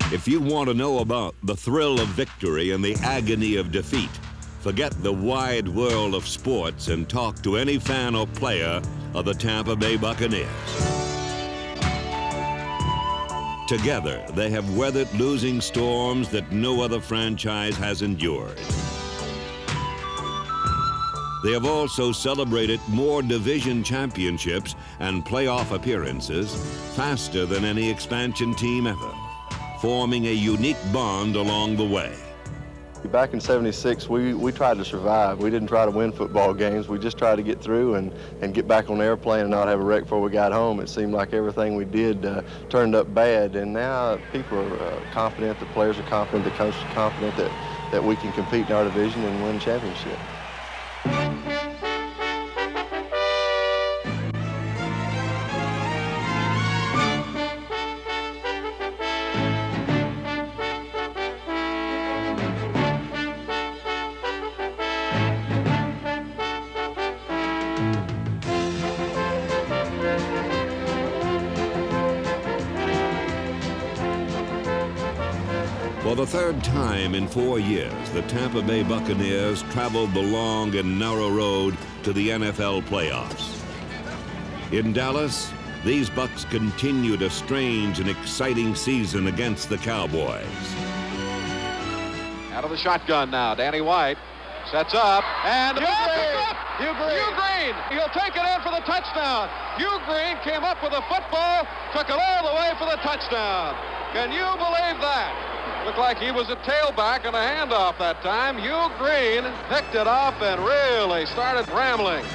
If you want to know about the thrill of victory and the agony of defeat, forget the wide world of sports and talk to any fan or player of the Tampa Bay Buccaneers. Together, they have weathered losing storms that no other franchise has endured. They have also celebrated more division championships and playoff appearances faster than any expansion team ever, forming a unique bond along the way. Back in '76, we tried to survive. We didn't try to win football games. We just tried to get through and get back on the airplane and not have a wreck before we got home. It seemed like everything we did turned up bad, and now people are confident, the players are confident, the coaches are confident that we can compete in our division and win a championship. For the third time in 4 years, the Tampa Bay Buccaneers traveled the long and narrow road to the NFL playoffs. In Dallas, these Bucs continued a strange and exciting season against the Cowboys. Out of the shotgun now, Danny White sets up, and Hugh Green, he'll take it in for the touchdown. Hugh Green came up with a football, took it all the way for the touchdown. Can you believe that? Looked like he was a tailback and a handoff that time. Hugh Green picked it up and really started rambling.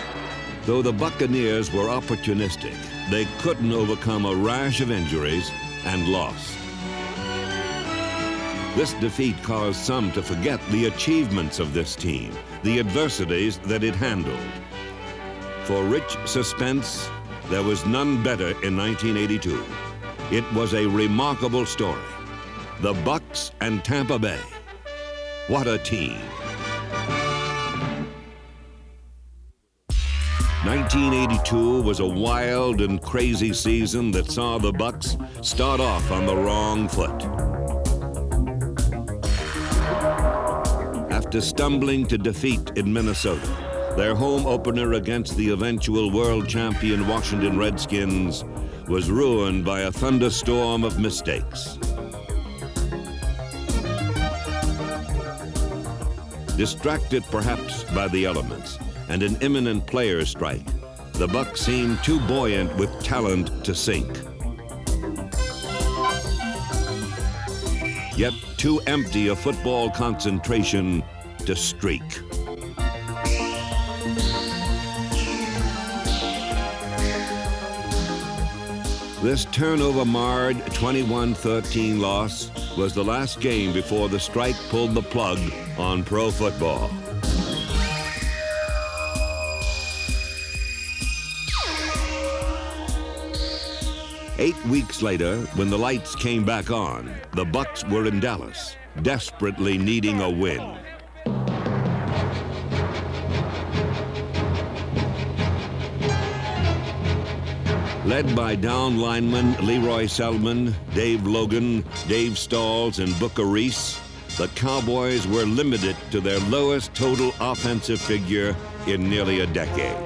Though the Buccaneers were opportunistic, they couldn't overcome a rash of injuries and lost. This defeat caused some to forget the achievements of this team, the adversities that it handled. For rich suspense, there was none better in 1982. It was a remarkable story. The Bucs and Tampa Bay. What a team. 1982 was a wild and crazy season that saw the Bucs start off on the wrong foot. After stumbling to defeat in Minnesota, their home opener against the eventual world champion Washington Redskins was ruined by a thunderstorm of mistakes. Distracted perhaps by the elements and an imminent player strike, the Bucs seemed too buoyant with talent to sink. Yet too empty of football concentration to streak. This turnover-marred 21-13 loss was the last game before the strike pulled the plug on pro football. Eight weeks later, when the lights came back on, the Bucs were in Dallas, desperately needing a win. Led by down linemen Leroy Selman, Dave Logan, Dave Stalls, and Booker Reese, the Cowboys were limited to their lowest total offensive figure in nearly a decade.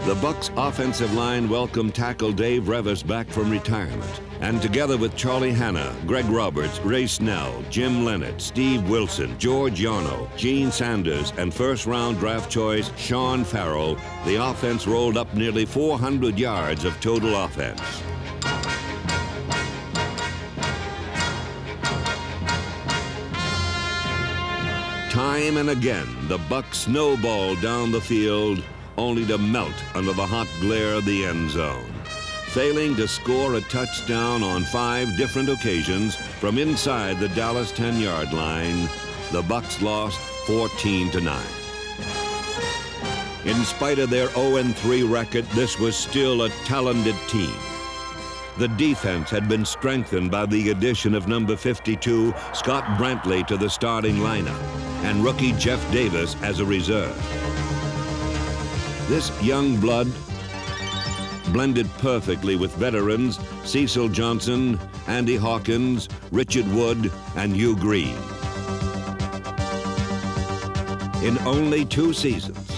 The Bucs offensive line welcomed tackle Dave Revis back from retirement, and together with Charlie Hanna, Greg Roberts, Ray Snell, Jim Leonard, Steve Wilson, George Yarno, Gene Sanders, and first-round draft choice Sean Farrell, the offense rolled up nearly 400 yards of total offense. Time and again, the Bucs snowballed down the field, only to melt under the hot glare of the end zone. Failing to score a touchdown on 5 different occasions from inside the Dallas 10-yard line, the Bucs lost 14-9. In spite of their 0-3 record, this was still a talented team. The defense had been strengthened by the addition of number 52, Scott Brantley, to the starting lineup, and rookie Jeff Davis as a reserve. This young blood blended perfectly with veterans Cecil Johnson, Andy Hawkins, Richard Wood, and Hugh Green. In only 2 seasons,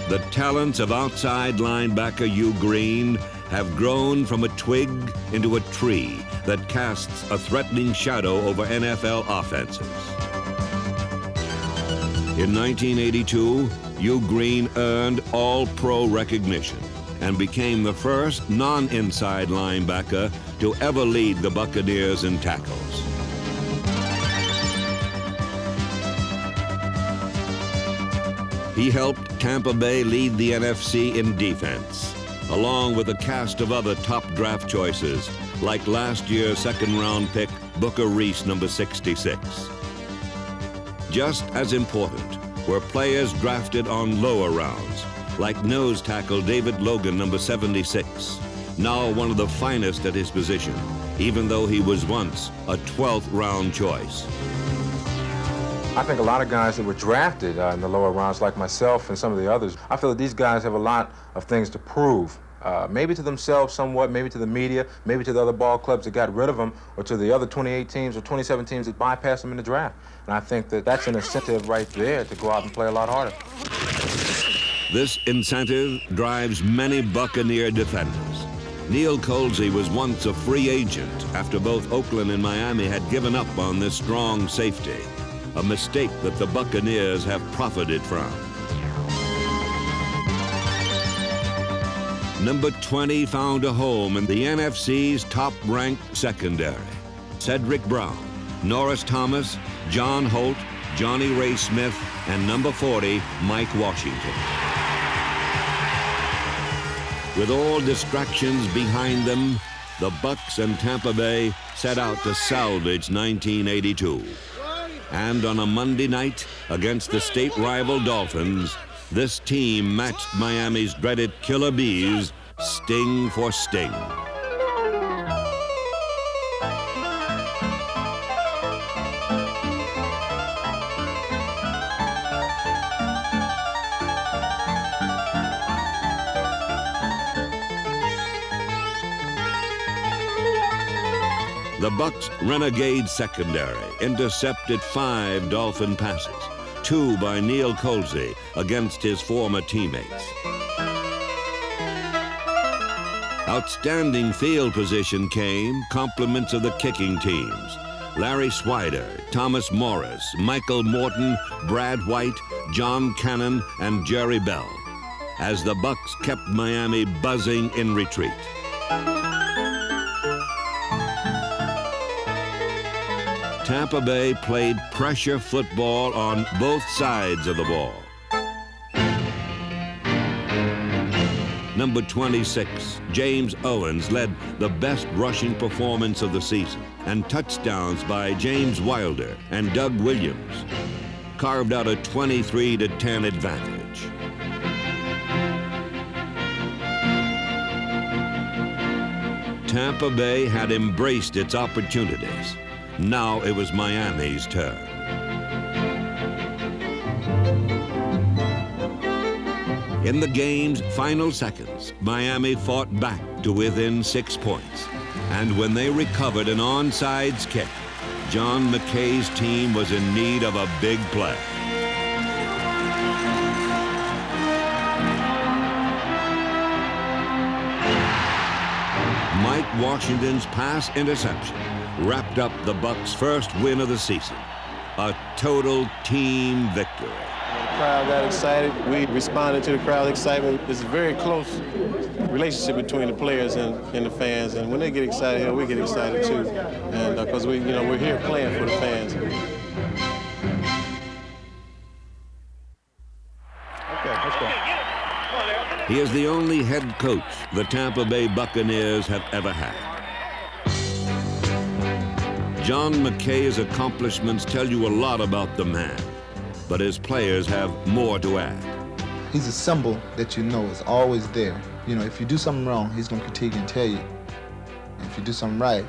the talents of outside linebacker Hugh Green have grown from a twig into a tree that casts a threatening shadow over NFL offenses. In 1982, Hugh Green earned All-Pro recognition and became the first non-inside linebacker to ever lead the Buccaneers in tackles. He helped Tampa Bay lead the NFC in defense, along with a cast of other top draft choices, like last year's second-round pick Booker Reese, number 66. Just as important were players drafted on lower rounds, like nose tackle David Logan, number 76, now one of the finest at his position, even though he was once a 12th round choice. I think a lot of guys that were drafted in the lower rounds, like myself and some of the others, I feel that these guys have a lot of things to prove. Maybe to themselves somewhat, maybe to the media, maybe to the other ball clubs that got rid of them, or to the other 28 teams or 27 teams that bypassed them in the draft. And I think that that's an incentive right there to go out and play a lot harder. This incentive drives many Buccaneer defenders. Neil Colsey was once a free agent after both Oakland and Miami had given up on this strong safety, a mistake that the Buccaneers have profited from. Number 20 found a home in the NFC's top-ranked secondary. Cedric Brown, Norris Thomas, John Holt, Johnny Ray Smith, and number 40, Mike Washington. With all distractions behind them, the Bucs and Tampa Bay set out to salvage 1982. And on a Monday night against the state rival Dolphins, this team matched Miami's dreaded Killer Bees, sting for sting. The Bucs' renegade secondary intercepted 5 Dolphin passes, 2 by Neil Colsey against his former teammates. Outstanding field position came compliments of the kicking teams: Larry Swider, Thomas Morris, Michael Morton, Brad White, John Cannon, and Jerry Bell, as the Bucs kept Miami buzzing in retreat. Tampa Bay played pressure football on both sides of the ball. Number 26, James Owens, led the best rushing performance of the season, and touchdowns by James Wilder and Doug Williams carved out a 23-10 advantage. Tampa Bay had embraced its opportunities. Now it was Miami's turn. In the game's final seconds, Miami fought back to within 6 points. And when they recovered an onside kick, John McKay's team was in need of a big play. Mike Washington's pass interception wrapped up the Bucs' first win of the season, a total team victory. The crowd got excited. We responded to the crowd excitement. It's a very close relationship between the players and the fans, and when they get excited, we get excited too, and because we're here playing for the fans. Okay, let's go. He is the only head coach the Tampa Bay Buccaneers have ever had. John McKay's accomplishments tell you a lot about the man, but his players have more to add. He's a symbol that you know is always there. You know, if you do something wrong, he's going to critique and tell you. If you do something right,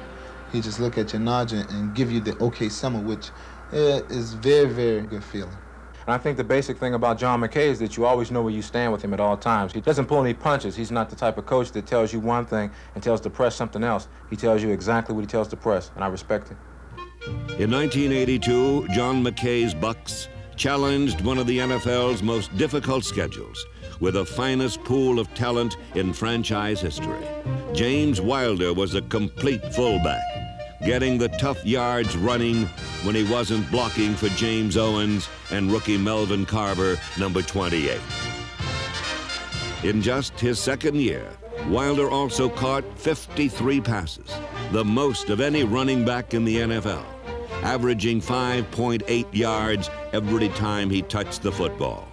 he just look at your nod and give you the okay symbol, which is very, very good feeling. And I think the basic thing about John McKay is that you always know where you stand with him at all times. He doesn't pull any punches. He's not the type of coach that tells you one thing and tells the press something else. He tells you exactly what he tells the press, and I respect him. In 1982, John McKay's Bucs challenged one of the NFL's most difficult schedules with the finest pool of talent in franchise history. James Wilder was a complete fullback, getting the tough yards running when he wasn't blocking for James Owens and rookie Melvin Carver, number 28. In just his second year, Wilder also caught 53 passes, the most of any running back in the NFL, averaging 5.8 yards every time he touched the football.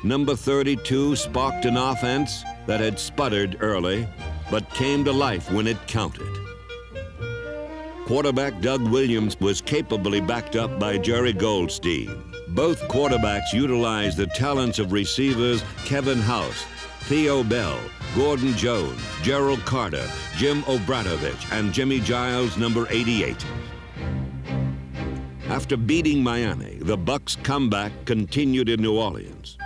Number 32 sparked an offense that had sputtered early, but came to life when it counted. Quarterback Doug Williams was capably backed up by Jerry Goldstein. Both quarterbacks utilized the talents of receivers Kevin House, Theo Bell, Gordon Jones, Gerald Carter, Jim Obratovich, and Jimmy Giles, number 88. After beating Miami, the Bucs' comeback continued in New Orleans.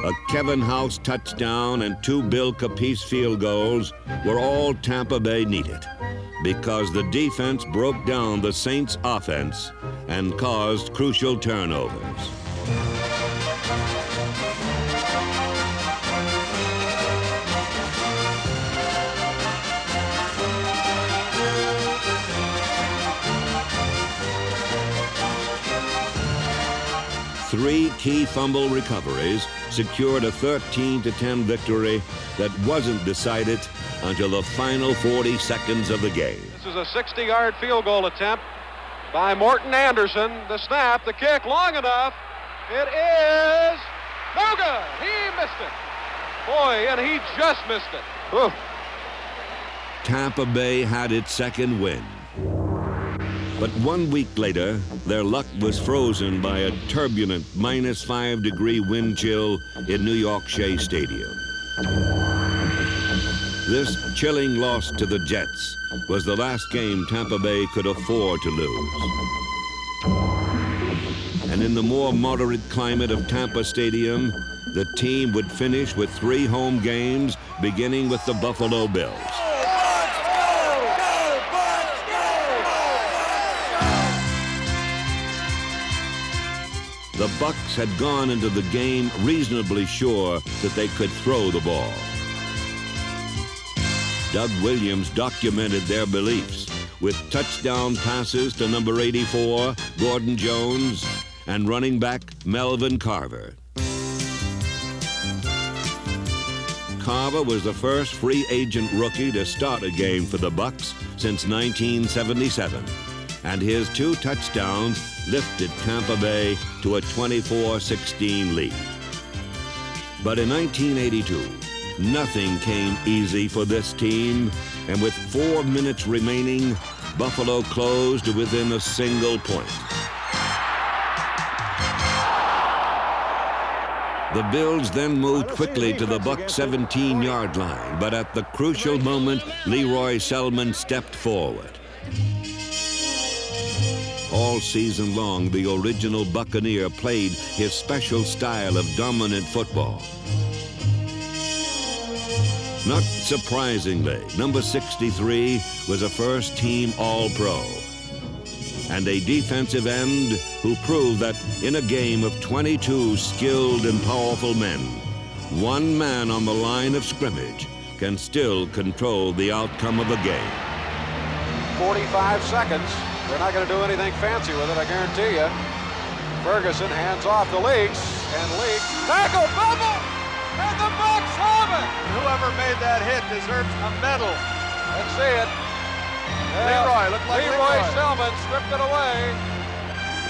A Kevin House touchdown and 2 Bill Capice field goals were all Tampa Bay needed because the defense broke down the Saints' offense and caused crucial turnovers. Three key fumble recoveries secured a 13-10 victory that wasn't decided until the final 40 seconds of the game. This is a 60-yard field goal attempt by Morton Anderson. The snap, the kick, long enough. It is no good. He missed it. Boy, and he just missed it. Oof. Tampa Bay had its second win. But 1 week later, their luck was frozen by a turbulent -5-degree wind chill in New York Shea Stadium. This chilling loss to the Jets was the last game Tampa Bay could afford to lose. And in the more moderate climate of Tampa Stadium, the team would finish with 3 home games, beginning with the Buffalo Bills. The Bucs had gone into the game reasonably sure that they could throw the ball. Doug Williams documented their beliefs with touchdown passes to number 84, Gordon Jones, and running back Melvin Carver. Carver was the first free agent rookie to start a game for the Bucs since 1977, and his 2 touchdowns lifted Tampa Bay to a 24-16 lead. But in 1982, nothing came easy for this team, and with 4 minutes remaining, Buffalo closed to within a single point. The Bills then moved quickly to the Bucs' 17-yard line, but at the crucial moment, Leroy Selman stepped forward. All season long, the original Buccaneer played his special style of dominant football. Not surprisingly, number 63 was a first-team All-Pro and a defensive end who proved that in a game of 22 skilled and powerful men, 1 man on the line of scrimmage can still control the outcome of a game. 45 seconds. They're not going to do anything fancy with it, I guarantee you. Ferguson hands off to Leaks, and Leaks tackle, bubble, and the Bucs have it. Whoever made that hit deserves a medal. Let's see it. Leroy, looked like Leroy Selman stripped it away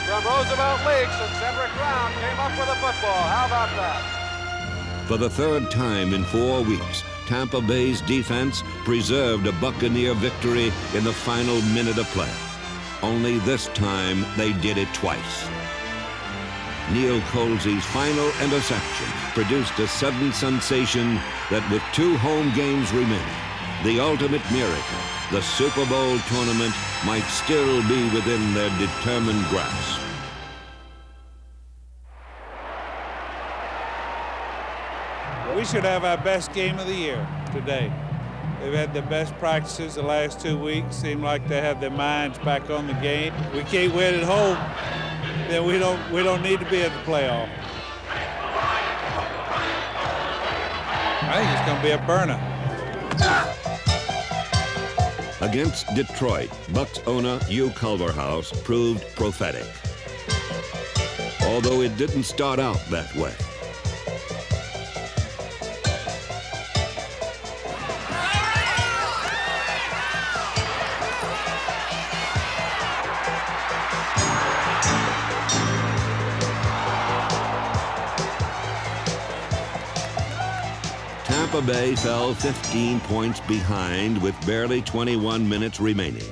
from Roosevelt Leaks, and Cedric Brown came up with a football. How about that? For the 3rd time in 4 weeks, Tampa Bay's defense preserved a Buccaneer victory in the final minute of play. Only this time, they did it twice. Neil Colsey's final interception produced a sudden sensation that with 2 home games remaining, the ultimate miracle, the Super Bowl tournament might still be within their determined grasp. We should have our best game of the year today. They've had the best practices the last 2 weeks. Seem like they have their minds back on the game. We can't win at home, then we don't need to be at the playoff. I think it's going to be a burner. Against Detroit, Bucs owner Hugh Culverhouse proved prophetic. Although it didn't start out that way. Tampa Bay fell 15 points behind with barely 21 minutes remaining.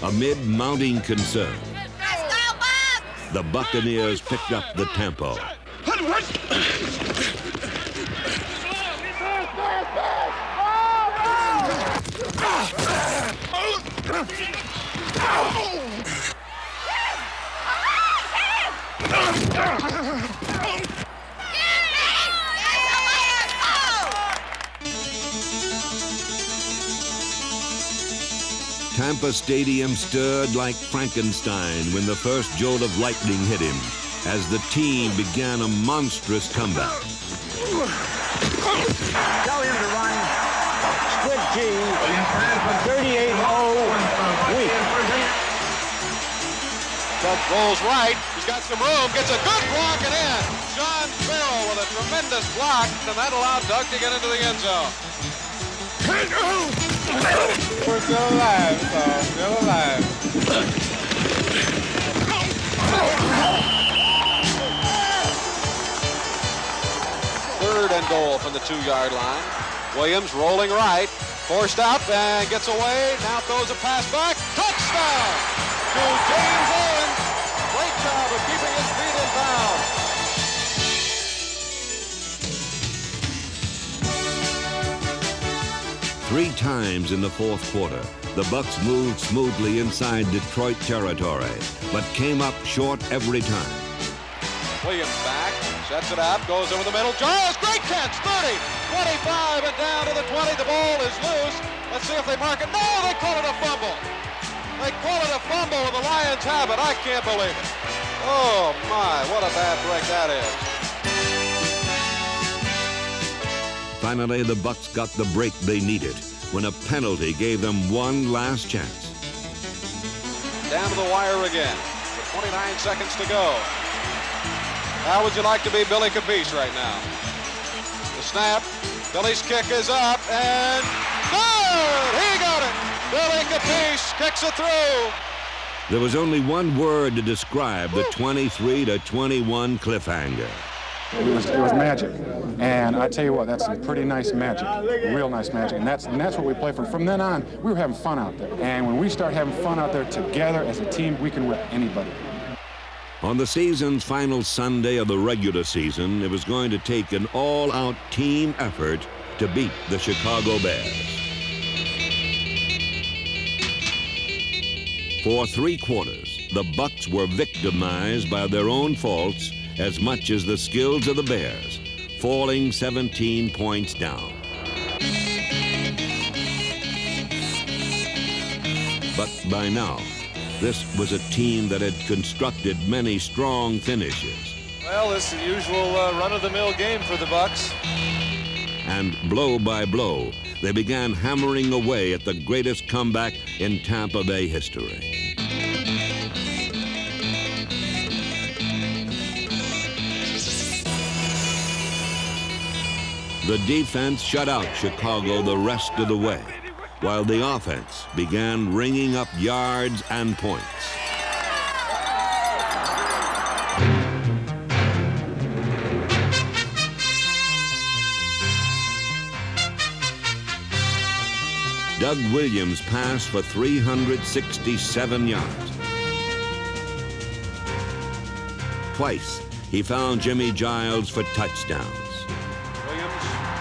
Amid mounting concern, the Buccaneers picked up the tempo. Tampa Stadium stirred like Frankenstein when the first jolt of lightning hit him as the team began a monstrous comeback. Tell him to run split G, 38-0 weak. Buck rolls right. He's got some room. Gets a good block and in. John Farrell with a tremendous block, and that allowed Doug to get into the end zone. We're still alive, still alive. Third and goal from the 2-yard line. Williams rolling right, forced out and gets away. Now throws a pass back. Touchdown to James Owens. Great job of keeping his feet in bounds. Three times in the fourth quarter, the Bucs moved smoothly inside Detroit territory, but came up short every time. Williams back, sets it up, goes over the middle. Jaws, great catch, 30, 25, and down to the 20. The ball is loose. Let's see if they mark it. No, they call it a fumble. They call it a fumble, and the Lions have it. I can't believe it. Oh, my, what a bad break that is. Finally, the Bucs got the break they needed when a penalty gave them one last chance. Down to the wire again with 29 seconds to go. How would you like to be Billy Capice right now? The snap, Billy's kick is up, and good! He got it! Billy Capice kicks it through. There was only one word to describe the 23-21 cliffhanger. It was magic, and I tell you what, that's some pretty nice magic, real nice magic, and that's what we play from. From then on, we were having fun out there, and when we start having fun out there together as a team, we can whip anybody. On the season's final Sunday of the regular season, it was going to take an all-out team effort to beat the Chicago Bears. For 3 quarters, the Bucs were victimized by their own faults as much as the skills of the Bears, falling 17 points down. But by now, this was a team that had constructed many strong finishes. Well, it's the usual run-of-the-mill game for the Bucs. And blow by blow, they began hammering away at the greatest comeback in Tampa Bay history. The defense shut out Chicago the rest of the way, while the offense began ringing up yards and points. Doug Williams passed for 367 yards. Twice, he found Jimmy Giles for touchdowns.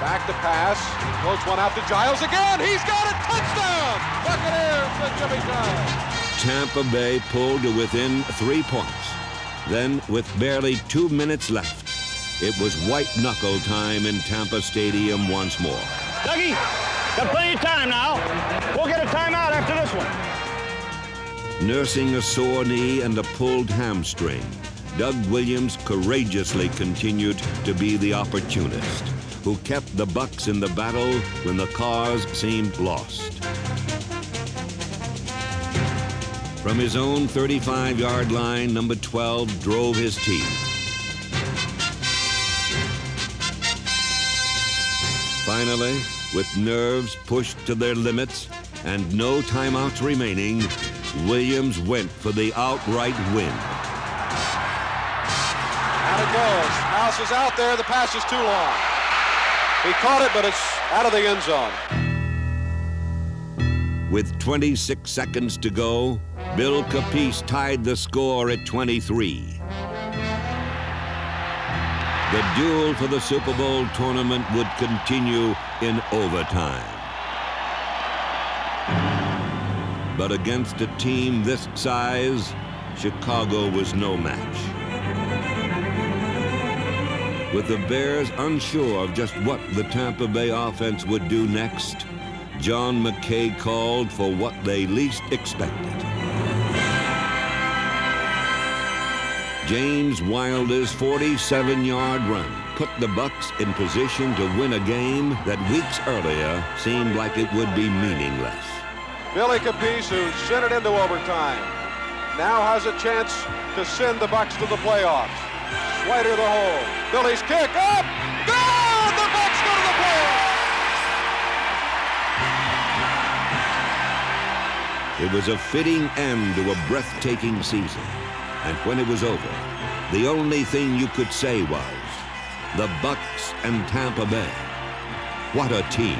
Back to pass. Floats one out to Giles again. He's got it. Touchdown! Buccaneers with Jimmy Giles. Tampa Bay pulled to within 3 points. Then, with barely 2 minutes left, it was white-knuckle time in Tampa Stadium once more. Dougie, got plenty of time now. We'll get a timeout after this one. Nursing a sore knee and a pulled hamstring, Doug Williams courageously continued to be the opportunist who kept the Bucs in the battle when the cause seemed lost. From his own 35-yard line, number 12 drove his team. Finally, with nerves pushed to their limits and no timeouts remaining, Williams went for the outright win. And it goes. House is out there. The pass is too long. He caught it, but it's out of the end zone. With 26 seconds to go, Bill Capice tied the score at 23. The duel for the Super Bowl tournament would continue in overtime. But against a team this size, Chicago was no match. With the Bears unsure of just what the Tampa Bay offense would do next, John McKay called for what they least expected. James Wilder's 47-yard run put the Bucs in position to win a game that weeks earlier seemed like it would be meaningless. Billy Capice, who sent it into overtime, now has a chance to send the Bucs to the playoffs. Swider the hole. Billy's kick up. Good! The Bucs go to the playoffs. It was a fitting end to a breathtaking season. And when it was over, the only thing you could say was, the Bucs and Tampa Bay. What a team.